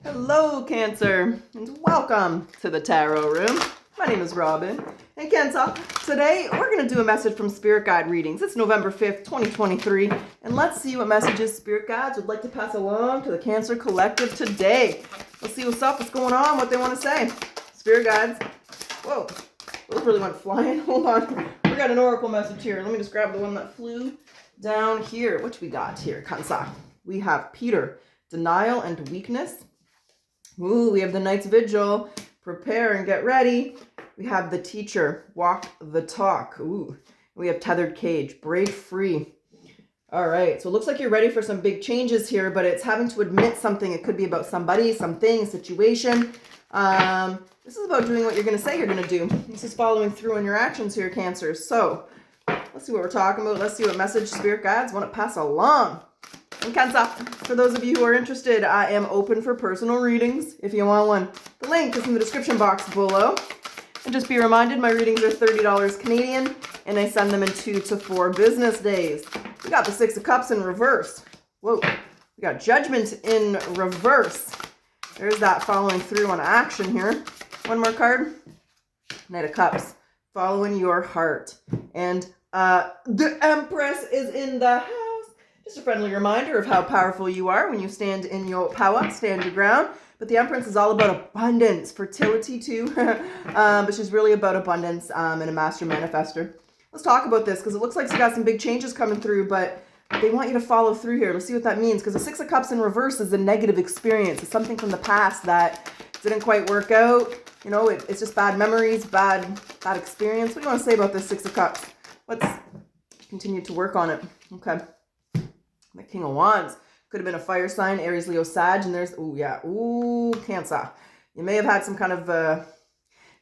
Hello, Cancer, and welcome to the Tarot Room. My name is Robyn, and Cancer, today we're going to do a message from Spirit Guide readings. It's November 5th, 2023, and let's see what messages Spirit Guides would like to pass along to the Cancer Collective today. Let's see what's up, what's going on, what they want to say. Spirit Guides, whoa, those really went flying. Hold on, we got an oracle message here. Let me just grab the one that flew down here. What we got here, Cancer? We have Peter, denial and weakness. Ooh, we have the Knight's Vigil, prepare and get ready. We have the Teacher, walk the talk. Ooh, we have Tethered Cage, break free. All right, so it looks like you're ready for some big changes here, but it's having to admit something. It could be about somebody, something, situation. This is about doing what you're going to say you're going to do. This is following through on your actions here, Cancer. So let's see what we're talking about. Let's see what message Spirit Guides want to pass along. And Cancer, for those of you who are interested, I am open for personal readings if you want one. The link is in the description box below. And just be reminded, my readings are $30 Canadian, and I send them in 2 to 4 business days. We got the Six of Cups in reverse. Whoa, we got Judgment in reverse. There's that following through on action here. One more card. Knight of Cups, following your heart. And the Empress is in the house. Just a friendly reminder of how powerful you are when you stand in your power, stand your ground. But the Empress is all about abundance, fertility too. But she's really about abundance and a master manifester. Let's talk about this because it looks like you got some big changes coming through, but they want you to follow through here. Let's see what that means, because the Six of Cups in reverse is a negative experience. It's something from the past that didn't quite work out. You know, it's just bad memories, bad experience. What do you want to say about this Six of Cups? Let's continue to work on it. Okay. The King of Wands. Could have been a fire sign, Aries, Leo, Sag, and there's, ooh, yeah, ooh, Cancer. You may have had some kind of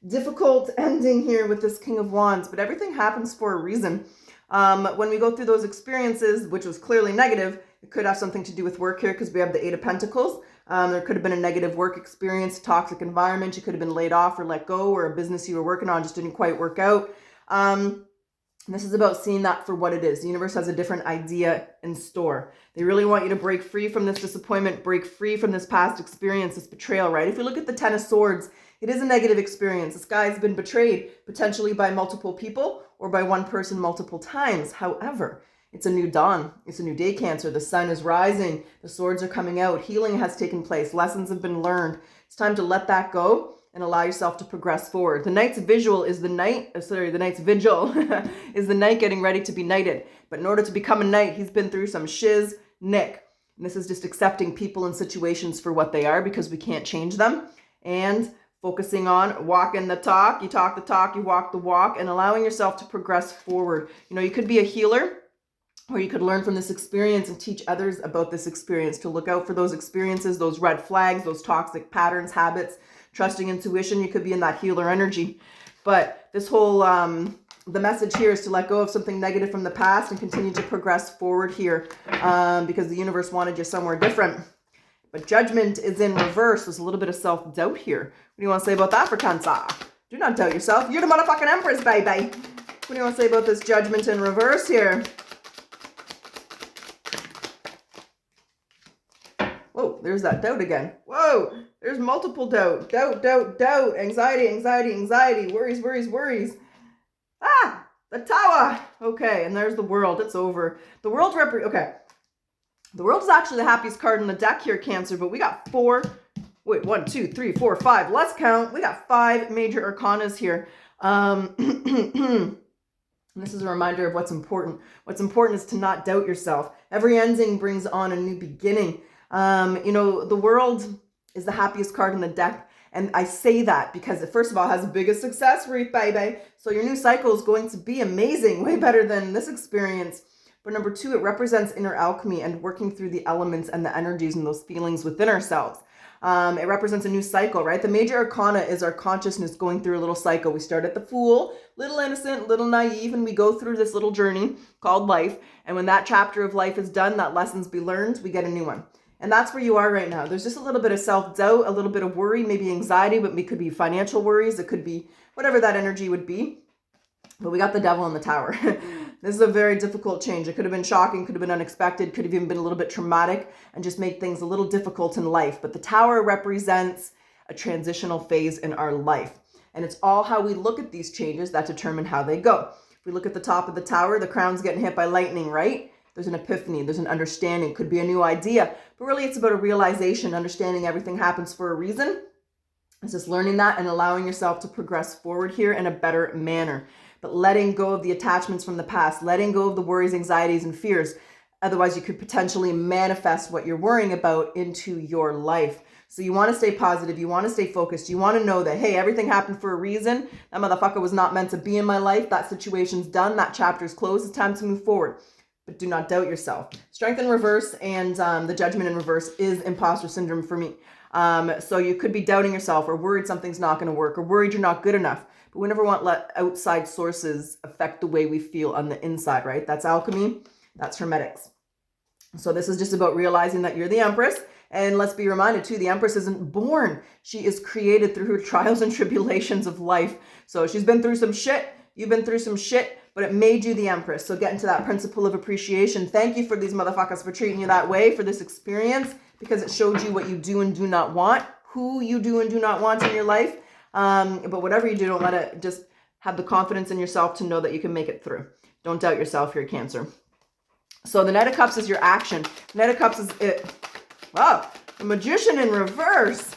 difficult ending here with this King of Wands, but everything happens for a reason. When we go through those experiences, which was clearly negative, it could have something to do with work here because we have the Eight of Pentacles. There could have been a negative work experience, toxic environment. You could have been laid off or let go, or a business you were working on just didn't quite work out. This is about seeing that for what it is. The universe has a different idea in store. They really want you to break free from this disappointment, break free from this past experience, this betrayal, right? If you look at the Ten of Swords, it is a negative experience. This guy's been betrayed, potentially by multiple people or by one person multiple times. However, it's a new dawn. It's a new day, Cancer. The sun is rising. The swords are coming out. Healing has taken place. Lessons have been learned. It's time to let that go and allow yourself to progress forward. The Knight's Vigil is the Knight's Vigil is the knight getting ready to be knighted. But in order to become a knight, he's been through some shiz, Nick. And this is just accepting people and situations for what they are because we can't change them. And focusing on walking the talk. You talk the talk, you walk the walk, and allowing yourself to progress forward. You know, you could be a healer, or you could learn from this experience and teach others about this experience, to look out for those experiences, those red flags, those toxic patterns, habits, trusting intuition. You could be in that healer energy. But this whole, the message here is to let go of something negative from the past and continue to progress forward here because the universe wanted you somewhere different. But Judgment is in reverse. There's a little bit of self-doubt here. What do you want to say about that for Cancer? Do not doubt yourself. You're the motherfucking Empress, baby. What do you want to say about this Judgment in reverse here? Whoa, there's that doubt again. Whoa, there's multiple doubt. Doubt. Anxiety. Worries. Ah, the Tower. Okay, and there's the World. It's over. The World okay. The World is actually the happiest card in the deck here, Cancer, but we got 1, 2, 3, 4, 5. Let's count. We got 5 major arcanas here. And this is a reminder of what's important. What's important is to not doubt yourself. Every ending brings on a new beginning. You know, the World is the happiest card in the deck. And I say that because it, first of all, has the biggest success rate, baby. So your new cycle is going to be amazing, way better than this experience. But number 2, it represents inner alchemy and working through the elements and the energies and those feelings within ourselves. It represents a new cycle, right? The major arcana is our consciousness going through a little cycle. We start at the Fool, little innocent, little naive, and we go through this little journey called life. And when that chapter of life is done, that lessons be learned, we get a new one. And that's where you are right now. There's just a little bit of self-doubt, a little bit of worry, maybe anxiety, but it could be financial worries. It could be whatever that energy would be. But we got the Devil in the Tower. This is a very difficult change. It could have been shocking, could have been unexpected, could have even been a little bit traumatic and just made things a little difficult in life. But the Tower represents a transitional phase in our life. And it's all how we look at these changes that determine how they go. If we look at the top of the tower, the crown's getting hit by lightning, right? There's an epiphany, there's an understanding, could be a new idea. But really it's about a realization, understanding everything happens for a reason. It's just learning that and allowing yourself to progress forward here in a better manner. But letting go of the attachments from the past, letting go of the worries, anxieties, and fears. Otherwise, you could potentially manifest what you're worrying about into your life. So you want to stay positive. You want to stay focused. You want to know that, hey, everything happened for a reason. That motherfucker was not meant to be in my life. That situation's done. That chapter's closed. It's time to move forward. But do not doubt yourself. Strength in reverse and the judgment in reverse is imposter syndrome for me. So you could be doubting yourself or worried something's not going to work or worried you're not good enough. But we never want to let outside sources affect the way we feel on the inside, right? That's alchemy. That's hermetics. So this is just about realizing that you're the Empress. And let's be reminded too, the Empress isn't born. She is created through her trials and tribulations of life. So she's been through some shit. You've been through some shit, but it made you the Empress. So get into that principle of appreciation. Thank you for these motherfuckers for treating you that way, for this experience, because it showed you what you do and do not want, who you do and do not want in your life. But whatever you do, don't let it, just have the confidence in yourself to know that you can make it through. Don't doubt yourself here, Cancer. So the Knight of Cups is your action. Knight of Cups is it. Wow, the Magician in reverse.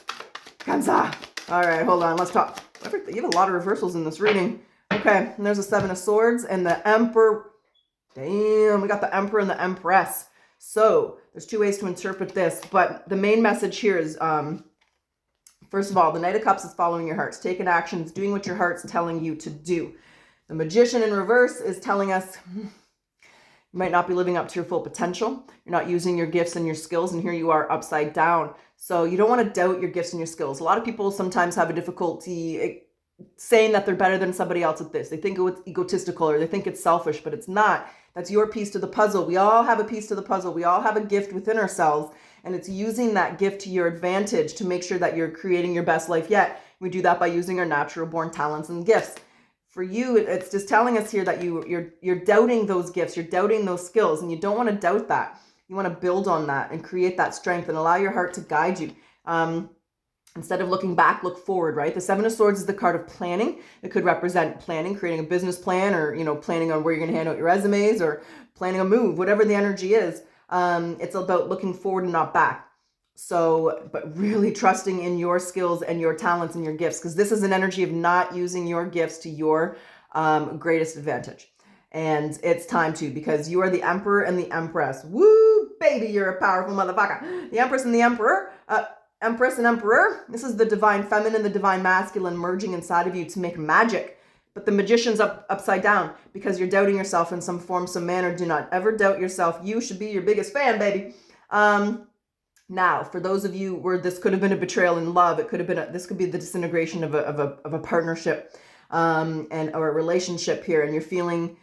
Cancer. All right, hold on. Let's talk. You have a lot of reversals in this reading. Okay, and there's a Seven of Swords and the Emperor. Damn, we got the Emperor and the Empress. So there's two ways to interpret this, but the main message here is, first of all, the Knight of Cups is following your hearts, taking actions, doing what your heart's telling you to do. The Magician in reverse is telling us you might not be living up to your full potential. You're not using your gifts and your skills, and here you are upside down. So you don't want to doubt your gifts and your skills. A lot of people sometimes have a difficulty saying that they're better than somebody else at this. They think it's egotistical or they think it's selfish, but it's not. That's your piece to the puzzle. We all have a piece to the puzzle. We all have a gift within ourselves, and it's using that gift to your advantage to make sure that you're creating your best life yet. We do that by using our natural born talents and gifts. For you, it's just telling us here that you're doubting those gifts, you're doubting those skills, and you don't want to doubt that. You want to build on that and create that strength and allow your heart to guide you. Instead of looking back, look forward, right? The Seven of Swords is the card of planning. It could represent planning, creating a business plan, or, planning on where you're going to hand out your resumes, or planning a move, whatever the energy is. It's about looking forward and not back. So, but really trusting in your skills and your talents and your gifts, because this is an energy of not using your gifts to your greatest advantage. And it's time to, because you are the Emperor and the Empress. Woo, baby, you're a powerful motherfucker. The Empress and the Emperor, Empress and Emperor, this is the divine feminine, the divine masculine merging inside of you to make magic. But the Magician's upside down because you're doubting yourself in some form, some manner. Do not ever doubt yourself. You should be your biggest fan, baby. Now, for those of you where this could have been a betrayal in love, it could have been this could be the disintegration of a partnership or a relationship here, and you're feeling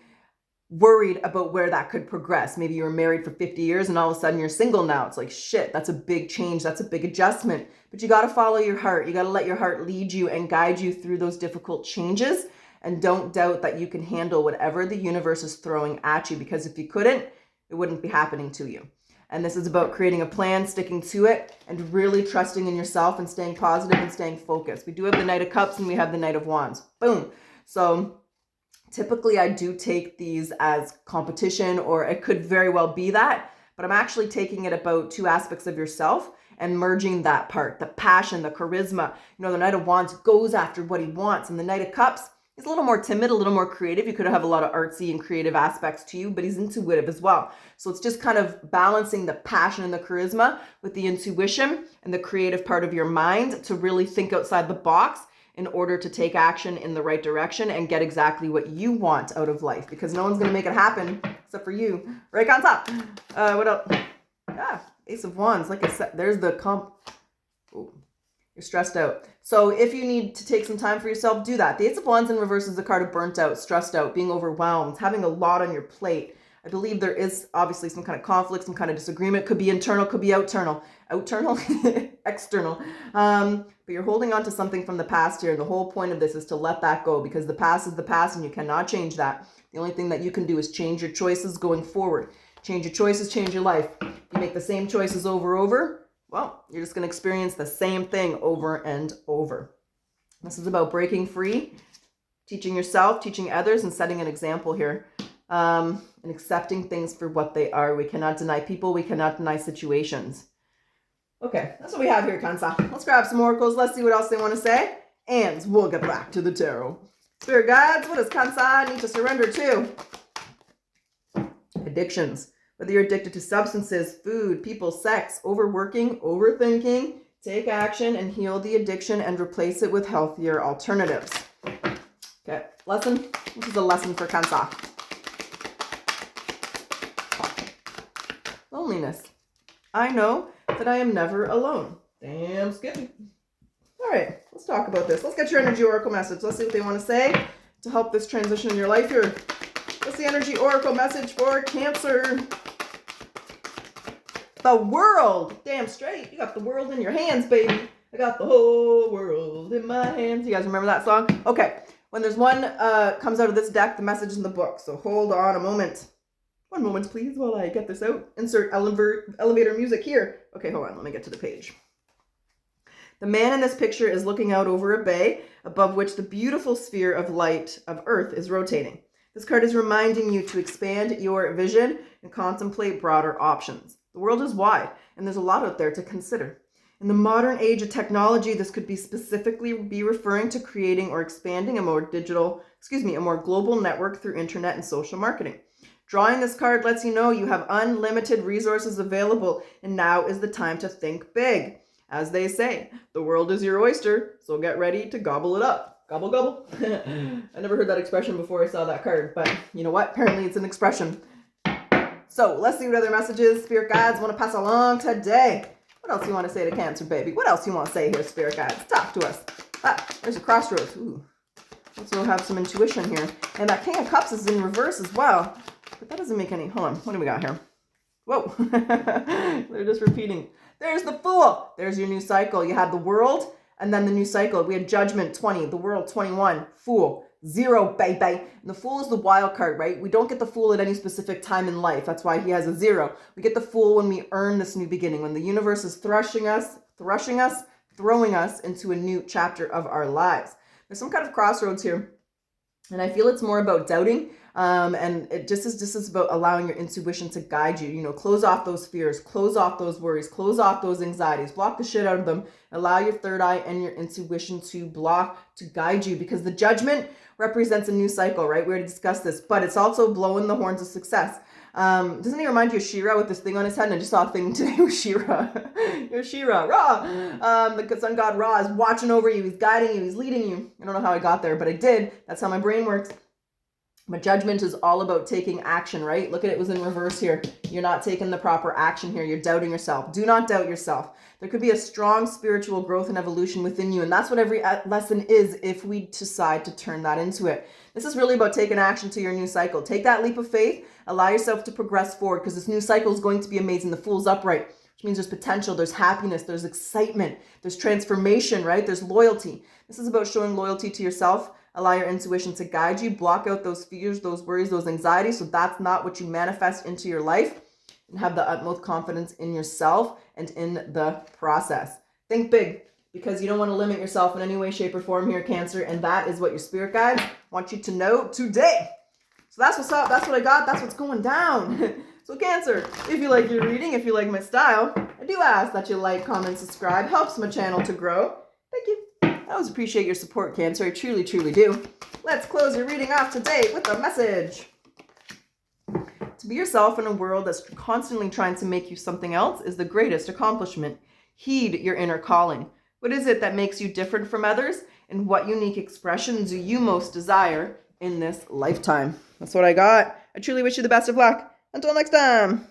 worried about where that could progress. Maybe you were married for 50 years and all of a sudden you're single now. It's like, shit, that's a big change. That's a big adjustment. But you got to follow your heart. You got to let your heart lead you and guide you through those difficult changes. And don't doubt that you can handle whatever the universe is throwing at you, because if you couldn't, it wouldn't be happening to you. And this is about creating a plan, sticking to it, and really trusting in yourself and staying positive and staying focused. We do have the Knight of Cups and we have the Knight of Wands. Boom. So typically I do take these as competition, or it could very well be that, but I'm actually taking it about two aspects of yourself and merging that part, the passion, the charisma. The Knight of Wands goes after what he wants, and the Knight of Cups, he's a little more timid, a little more creative. You could have a lot of artsy and creative aspects to you, but he's intuitive as well. So it's just kind of balancing the passion and the charisma with the intuition and the creative part of your mind to really think outside the box in order to take action in the right direction and get exactly what you want out of life, because no one's going to make it happen except for you. Right on top. What else? Ace of Wands. Like I said, there's the comp. Ooh. You're stressed out. So if you need to take some time for yourself, do that. The Ace of Wands in reverse is the card of burnt out, stressed out, being overwhelmed, having a lot on your plate. I believe there is obviously some kind of conflict, some kind of disagreement. Could be internal, could be external. external. But you're holding on to something from the past here. And the whole point of this is to let that go, because the past is the past and you cannot change that. The only thing that you can do is change your choices going forward. Change your choices, change your life. If you make the same choices over, well, you're just going to experience the same thing over and over. This is about breaking free, teaching yourself, teaching others, and setting an example here. And accepting things for what they are. We cannot deny people. We cannot deny situations. Okay, that's what we have here, Cancer. Let's grab some oracles. Let's see what else they want to say. And we'll get back to the tarot. Spirit guides, what does Cancer need to surrender to? Addictions. Whether you're addicted to substances, food, people, sex, overworking, overthinking, take action and heal the addiction and replace it with healthier alternatives. Okay, lesson. This is a lesson for Cancer. Loneliness. I know that I am never alone. Damn skippy. All right, let's talk about this. Let's get your energy oracle message. Let's see what they want to say to help this transition in your life here. What's the energy oracle message for Cancer? The world. Damn straight. You got the world in your hands, baby. I got the whole world in my hands. You guys remember that song? Okay. When there's one comes out of this deck, the message is in the book. So hold on a moment. One moment, please, while I get this out. Insert elevator music here. Okay, hold on. Let me get to the page. The man in this picture is looking out over a bay, above which the beautiful sphere of light of Earth is rotating. This card is reminding you to expand your vision and contemplate broader options. The world is wide, and there's a lot out there to consider. In the modern age of technology, this could be specifically be referring to creating or expanding a more global network through internet and social marketing. Drawing this card lets you know you have unlimited resources available, and now is the time to think big. As they say, the world is your oyster, so get ready to gobble it up. Gobble, gobble. I never heard that expression before I saw that card, but you know what? Apparently it's an expression. So let's see what other messages Spirit Guides want to pass along today. What else you want to say to Cancer, baby? What else you want to say here, Spirit Guides? Talk to us. Ah, there's a crossroads. Ooh. Let's have some intuition here. And that King of Cups is in reverse as well. But that doesn't make any... Hold on. What do we got here? Whoa. They're just repeating. There's the Fool. There's your new cycle. You had the World and then the new cycle. We had Judgment 20, the World 21, Fool 0, baby. And the Fool is the wild card, right? We don't get the Fool at any specific time in life. That's why he has a 0. We get the Fool when we earn this new beginning, when the universe is throwing us into a new chapter of our lives. There's some kind of crossroads here. And I feel it's more about doubting. And it just is about allowing your intuition to guide you. You know, close off those fears, close off those worries, close off those anxieties, block the shit out of them. Allow your third eye and your intuition to guide you, because the Judgment represents a new cycle, right? We already discussed this, but it's also blowing the horns of success. Doesn't he remind you of She-Ra with this thing on his head? And I just saw a thing today with She-Ra. You're She-Ra, Ra. The sun god Ra is watching over you. He's guiding you. He's leading you. I don't know how I got there, but I did. That's how my brain works. But Judgment is all about taking action, right? Look at it, was in reverse here. You're not taking the proper action here. You're doubting yourself. Do not doubt yourself. There could be a strong spiritual growth and evolution within you. And that's what every lesson is if we decide to turn that into it. This is really about taking action to your new cycle. Take that leap of faith. Allow yourself to progress forward, because this new cycle is going to be amazing. The Fool's upright, which means there's potential, there's happiness, there's excitement, there's transformation, right? There's loyalty. This is about showing loyalty to yourself. Allow your intuition to guide you. Block out those fears, those worries, those anxieties, so that's not what you manifest into your life. And have the utmost confidence in yourself and in the process. Think big, because you don't want to limit yourself in any way, shape, or form here, Cancer. And that is what your spirit guides want you to know today. So that's what's up. That's what I got. That's what's going down. So Cancer, if you like your reading, if you like my style, I do ask that you like, comment, subscribe. Helps my channel to grow. Thank you. I always appreciate your support, Cancer. I truly, truly do. Let's close your reading off today with a message. To be yourself in a world that's constantly trying to make you something else is the greatest accomplishment. Heed your inner calling. What is it that makes you different from others? And what unique expression do you most desire in this lifetime? That's what I got. I truly wish you the best of luck. Until next time.